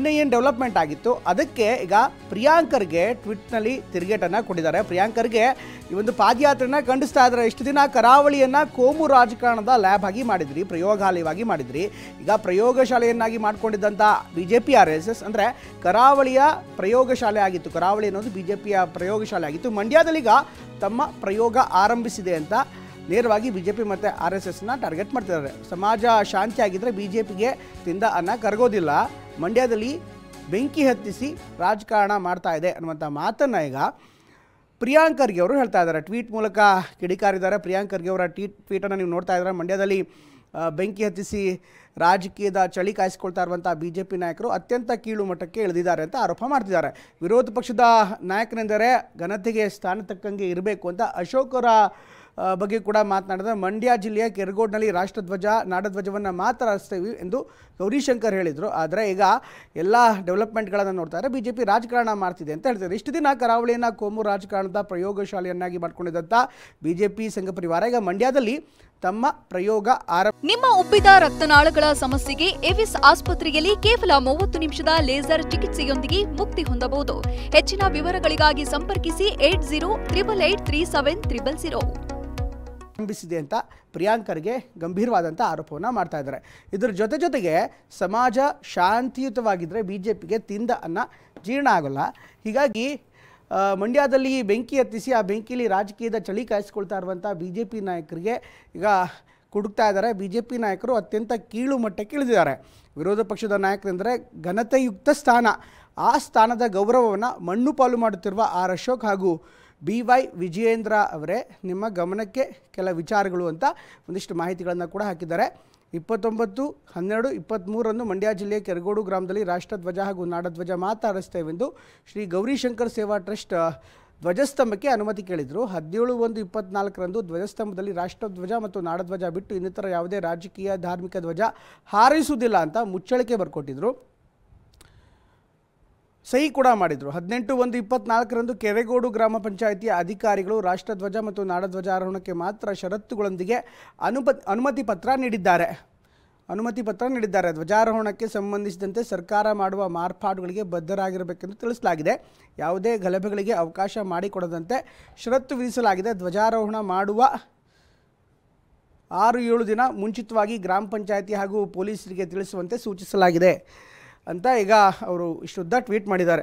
ಇನ್ನು ಏನು ಡೆವಲಪ್ಮೆಂಟ್ ಆಗಿತ್ತು ಅದಕ್ಕೆ ಈಗ ಪ್ರಿಯಾಂಕರ್ಗೆ ಟ್ವೀಟ್ನಲ್ಲಿ ತಿರುಗೇಟನ್ನು ಕೊಟ್ಟಿದ್ದಾರೆ. ಪ್ರಿಯಾಂಕರ್ಗೆ ಈ ಒಂದು ಪಾದಯಾತ್ರೆನ ಖಂಡಿಸ್ತಾ ಇದ್ದಾರೆ. ಇಷ್ಟು ದಿನ ಕರಾವಳಿಯನ್ನು ಕೋಮು ರಾಜಕಾರಣದ ಲ್ಯಾಬ್ ಆಗಿ ಮಾಡಿದ್ರಿ, ಪ್ರಯೋಗಾಲಯವಾಗಿ ಮಾಡಿದ್ರಿ. ಈಗ ಪ್ರಯೋಗಶಾಲೆಯನ್ನಾಗಿ ಮಾಡಿಕೊಂಡಿದ್ದಂಥ BJP RSS ಅಂದರೆ ಕರಾವಳಿಯ ಪ್ರಯೋಗಶಾಲೆ ಆಗಿತ್ತು. ಕರಾವಳಿ ಅನ್ನೋದು BJPಯ ಪ್ರಯೋಗಶಾಲೆ ಆಗಿತ್ತು. ಮಂಡ್ಯದಲ್ಲೀಗ ತಮ್ಮ ಪ್ರಯೋಗ ಆರಂಭಿಸಿದೆ ಅಂತ ನೇರವಾಗಿ BJP ಮತ್ತು RSSನ ಟಾರ್ಗೆಟ್ ಮಾಡ್ತಿದ್ದಾರೆ. ಸಮಾಜ ಶಾಂತಿ ಆಗಿದ್ದರೆ BJPಗೆ ತಿಂದ ಅನ್ನ ಕರಗೋದಿಲ್ಲ, ಮಂಡ್ಯದಲ್ಲಿ ಬೆಂಕಿ ಹತ್ತಿಸಿ ರಾಜಕಾರಣ ಮಾಡ್ತಾ ಇದೆ ಅನ್ನುವಂಥ ಮಾತನ್ನು ಈಗ ಪ್ರಿಯಾಂಕ್ ಖರ್ಗೆ ಅವರು ಹೇಳ್ತಾ ಇದ್ದಾರೆ. ಟ್ವೀಟ್ ಮೂಲಕ ಕಿಡಿಕಾರಿದ್ದಾರೆ. ಪ್ರಿಯಾಂಕ್ ಖರ್ಗೆ ಅವರ ಟ್ವೀಟನ್ನು ನೀವು ನೋಡ್ತಾ ಇದ್ದಾರೆ. ಮಂಡ್ಯದಲ್ಲಿ ಬೆಂಕಿ ಹತ್ತಿಸಿ ರಾಜಕೀಯದ ಚಳಿ ಕಾಯಿಸಿಕೊಳ್ತಾ ಇರುವಂಥ BJP ನಾಯಕರು ಅತ್ಯಂತ ಕೀಳು ಮಟ್ಟಕ್ಕೆ ಇಳಿದಿದ್ದಾರೆ ಅಂತ ಆರೋಪ ಮಾಡ್ತಿದ್ದಾರೆ. ವಿರೋಧ ಪಕ್ಷದ ನಾಯಕನೆಂದರೆ ಘನತೆಗೆ ಸ್ಥಾನ ತಕ್ಕಂಗೆ ಇರಬೇಕು ಅಂತ ಅಶೋಕ್ ಅವರ ಬಗ್ಗೆ ಕೂಡ ಮಾತನಾಡಿದ. ಮಂಡ್ಯ ಜಿಲ್ಲೆಯ ಕೆರಗೋಡ್ನಲ್ಲಿ ರಾಷ್ಟ್ರಧ್ವಜ ನಾಡಧ್ವಜವನ್ನು ಮಾತ್ರ ಹರಿಸ್ತೇವೆ ಎಂದು ಗೌರಿಶಂಕರ್ ಹೇಳಿದರು. ಆದರೆ ಈಗ ಎಲ್ಲ ಡೆವಲಪ್ಮೆಂಟ್ಗಳನ್ನು ನೋಡ್ತಾ ಇದ್ದಾರೆ BJP ರಾಜಕಾರಣ ಮಾಡ್ತಿದೆ ಅಂತ ಹೇಳ್ತಾರೆ. ಇಷ್ಟು ದಿನ ಕರಾವಳಿಯನ್ನು ಕೋಮು ರಾಜಕಾರಣದ ಪ್ರಯೋಗಶಾಲೆಯನ್ನಾಗಿ ಮಾಡಿಕೊಂಡಿದ್ದಂಥ BJP ಸಂಘ ಪರಿವಾರ ಈಗ ಮಂಡ್ಯದಲ್ಲಿ ತಮ್ಮ ಪ್ರಯೋಗ ನಿಮ್ಮ ಉಬ್ಬಿದ ರಕ್ತನಾಳಗಳ ಸಮಸ್ಯೆಗೆ ಎವಿಸ್ ಆಸ್ಪತ್ರೆಯಲ್ಲಿ ಕೇವಲ 30 ನಿಮಿಷದ ಲೇಸರ್ ಚಿಕಿತ್ಸೆಯೊಂದಿಗೆ ಮುಕ್ತಿ ಹೊಂದಬಹುದು. ಹೆಚ್ಚಿನ ವಿವರಗಳಿಗಾಗಿ ಸಂಪರ್ಕಿಸಿ 8088837300. ಆರಂಭಿಸಿದೆ ಅಂತ ಪ್ರಿಯಾಂಕ್ ಖರ್ಗೆ ಗಂಭೀರವಾದಂಥ ಆರೋಪವನ್ನು ಮಾಡ್ತಾ ಇದ್ದಾರೆ. ಇದರ ಜೊತೆಗೆ ಸಮಾಜ ಶಾಂತಿಯುತವಾಗಿದ್ದರೆ BJPಗೆ ತಿಂದ ಅನ್ನ ಜೀರ್ಣ ಆಗೋಲ್ಲ. ಹೀಗಾಗಿ ಮಂಡ್ಯದಲ್ಲಿ ಬೆಂಕಿ ಹತ್ತಿಸಿ ಆ ಬೆಂಕಿಯಲ್ಲಿ ರಾಜಕೀಯದ ಚಳಿ ಕಾಯಿಸಿಕೊಳ್ತಾ ಇರುವಂಥ BJP ನಾಯಕರಿಗೆ ಈಗ ಕುಡುಕ್ತಾ ಇದ್ದಾರೆ. BJP ನಾಯಕರು ಅತ್ಯಂತ ಕೀಳು ಮಟ್ಟಕ್ಕೆ ಇಳಿದಿದ್ದಾರೆ. ವಿರೋಧ ಪಕ್ಷದ ನಾಯಕರೆಂದರೆ ಘನತೆಯುಕ್ತ ಸ್ಥಾನ, ಆ ಸ್ಥಾನದ ಗೌರವವನ್ನು ಮಣ್ಣು ಪಾಲು ಮಾಡುತ್ತಿರುವ ಅಶೋಕ್ ಹಾಗೂ BY ವಿಜಯೇಂದ್ರ ಅವರೇ, ನಿಮ್ಮ ಗಮನಕ್ಕೆ ಕೆಲ ವಿಚಾರಗಳು ಅಂತ ಒಂದಿಷ್ಟು ಮಾಹಿತಿಗಳನ್ನು ಕೂಡ ಹಾಕಿದ್ದಾರೆ. 29/12/23 ಮಂಡ್ಯ ಜಿಲ್ಲೆಯ ಕೆರಗೋಡು ಗ್ರಾಮದಲ್ಲಿ ರಾಷ್ಟ್ರಧ್ವಜ ಹಾಗೂ ನಾಡಧ್ವಜ ಮಾತ್ರ ಹರಿಸ್ತೇವೆಂದು ಶ್ರೀ ಗೌರಿಶಂಕರ್ ಸೇವಾ ಟ್ರಸ್ಟ್ ಧ್ವಜಸ್ತಂಭಕ್ಕೆ ಅನುಮತಿ ಕೇಳಿದರು. 17/1/24 ಧ್ವಜಸ್ತಂಭದಲ್ಲಿ ರಾಷ್ಟ್ರಧ್ವಜ ಮತ್ತು ನಾಡಧ್ವಜ ಬಿಟ್ಟು ಇನ್ನಿತರ ಯಾವುದೇ ರಾಜಕೀಯ ಧಾರ್ಮಿಕ ಧ್ವಜ ಹಾರಿಸುವುದಿಲ್ಲ ಅಂತ ಮುಚ್ಚಳಿಕೆ ಬರ್ಕೊಟ್ಟಿದ್ರು, ಸಹಿ ಕೂಡ ಮಾಡಿದರು. 18/1/24 ಕೆರೆಗೋಡು ಗ್ರಾಮ ಪಂಚಾಯಿತಿಯ ಅಧಿಕಾರಿಗಳು ರಾಷ್ಟ್ರಧ್ವಜ ಮತ್ತು ನಾಡಧ್ವಜಾರೋಹಣಕ್ಕೆ ಮಾತ್ರ ಷರತ್ತುಗಳೊಂದಿಗೆ ಅನುಮತಿ ಪತ್ರ ನೀಡಿದ್ದಾರೆ. ಧ್ವಜಾರೋಹಣಕ್ಕೆ ಸಂಬಂಧಿಸಿದಂತೆ ಸರ್ಕಾರ ಮಾಡುವ ಮಾರ್ಪಾಡುಗಳಿಗೆ ಬದ್ಧರಾಗಿರಬೇಕೆಂದು ತಿಳಿಸಲಾಗಿದೆ. ಯಾವುದೇ ಗಲಭೆಗಳಿಗೆ ಅವಕಾಶ ಮಾಡಿಕೊಡದಂತೆ ಷರತ್ತು ವಿಧಿಸಲಾಗಿದೆ. ಧ್ವಜಾರೋಹಣ ಮಾಡುವ 6-7 ದಿನ ಮುಂಚಿತವಾಗಿ ಗ್ರಾಮ ಪಂಚಾಯಿತಿ ಹಾಗೂ ಪೊಲೀಸರಿಗೆ ತಿಳಿಸುವಂತೆ ಸೂಚಿಸಲಾಗಿದೆ ಅಂತ ಈಗ ಅವರು ಇಷ್ಟುದ್ದ ಟ್ವೀಟ್ ಮಾಡಿದ್ದಾರೆ.